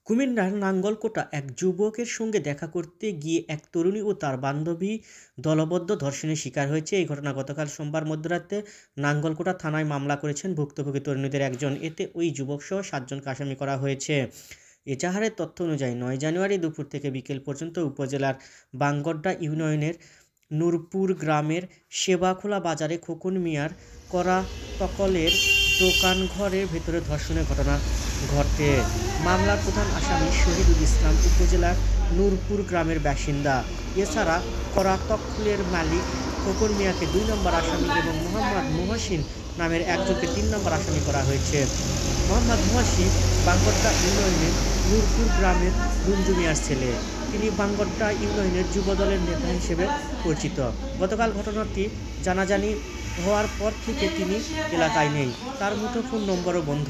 কুমিল্লার নাঙ্গলকোটা এক যুবকের সঙ্গে দেখা করতে গিয়ে এক তরুণী ও তার বান্ধবী দলবদ্ধ ধর্ষণের শিকার হয়েছে। এই ঘটনা গতকাল সোমবার মধ্যরাতে নাঙ্গলকোটা থানায় মামলা করেছেন ভুক্তভোগী তরুণীদের একজন। এতে ওই যুবকসহ ৭ জনকে আসামি করা হয়েছে। এজাহারের তথ্য অনুযায়ী ৯ জানুয়ারি দুপুর থেকে বিকেল পর্যন্ত উপজেলার বাঙ্গড্ডা ইউনিয়নের নূরপুর গ্রামের সেবাখোলা বাজারে খোকন মিয়ার করাতকলের দোকানঘরের ভেতরে ধর্ষণের ঘটনা ঘটে। মামলার প্রধান আসামি শহীদুল ইসলাম উপজেলার নূরপুর গ্রামের বাসিন্দা। এছাড়া করাতকলের মালিক খোকন মিয়াকে ২ নম্বর আসামি এবং মোহাম্মদ মুহসিন নামের একজনকে ৩ নম্বর আসামি করা হয়েছে। মোহাম্মদ মুহসিন বাঙ্গড্ডা ইউনিয়নের নূরপুর গ্রামের রঞ্জু মিয়ার ছেলে। তিনি বাঙ্গড্ডা ইউনিয়নের যুবদলের নেতা হিসেবে পরিচিত। গতকাল ঘটনাটি জানাজানি হওয়ার পর থেকে তিনি এলাকায় নেই, তার মুঠোফোন নম্বরও বন্ধ।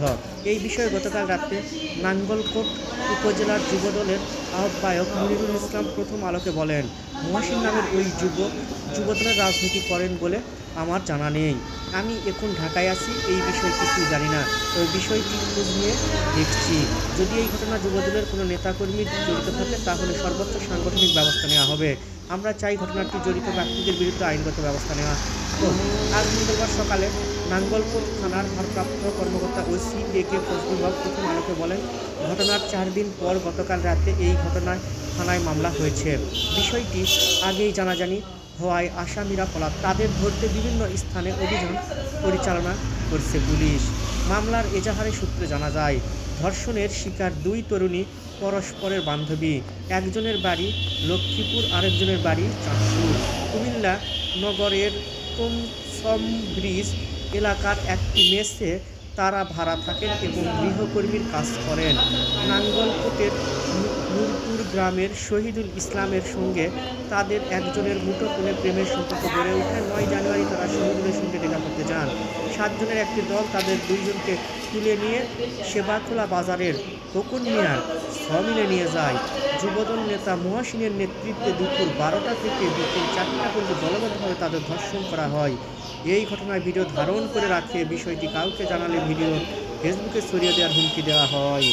এই বিষয়ে গতকাল রাতে নাঙ্গলকোট উপজেলার যুবদলের আহ্বায়ক মনিরুল ইসলাম প্রথম আলোকে বলেন, মুহসিন নামের ওই যুবক যুবদলের রাজনীতি করেন বলে আমার জানা নেই। আমি এখন ঢাকায় আছি, এই বিষয়ে কিছুই জানি না, ওই বিষয়টি খোঁজ নিয়ে দেখছি। যদি এই ঘটনা যুবদলের কোনো নেতাকর্মী জড়িত থাকে তাহলে সর্বোচ্চ সাংগঠনিক ব্যবস্থা নেওয়া হবে। আমরা চাই ঘটনাটি জড়িত ব্যক্তিদের বিরুদ্ধে আইনগত ব্যবস্থা নেওয়া। আজ মঙ্গলবার সকালে নাঙ্গলকোট থানার ভারপ্রাপ্ত কর্মকর্তা ওসি এ.কে. ফজলুল হক প্রথম আলোকে বলেন, ঘটনার ৪ দিন পর গতকাল রাতে এই ঘটনায় থানায় মামলা হয়েছে। বিষয়টি আগেই জানাজানি হওয়ায় আসামিরা পলাতক। তাদের ধরতে বিভিন্ন স্থানে অভিযান পরিচালনা করছে পুলিশ। মামলার এজাহারের সূত্রে জানা যায়, ধর্ষণের শিকার ২ তরুণী পরস্পরের বান্ধবী। একজনের বাড়ি লক্ষ্মীপুর, আরেকজনের বাড়ি চাঁদপুর। কুমিল্লা নগরের তোমসম ব্রিজ এলাকার একটি মেসে তারা ভাড়া থাকেন এবং গৃহকর্মীর কাজ করেন। নাঙ্গলকোটের নূরপুর গ্রামের শহীদুল ইসলামের সঙ্গে তাদের একজনের মুঠোফোনে প্রেমের সম্পর্ক গড়ে ওঠে। ৯ জানুয়ারি তারা শহীদুলের সঙ্গে দেখা করতে যান। ৭ জনের একটি দল তাদের ২ জনকে তুলে নিয়ে সেবাখোলা বাজারের খোকন মিয়ার সমিলে নিয়ে যায়। যুবদল নেতা মুহসিনের নেতৃত্বে দুপুর ১২টা থেকে বিকেল ৪টা পর্যন্ত দলবদ্ধভাবে তাদের ধর্ষণ করা হয়। এই ঘটনায় ভিডিও ধারণ করে রাখে, বিষয়টি কাউকে জানালে ভিডিও ফেসবুকে ছড়িয়ে দেওয়ার হুমকি দেওয়া হয়।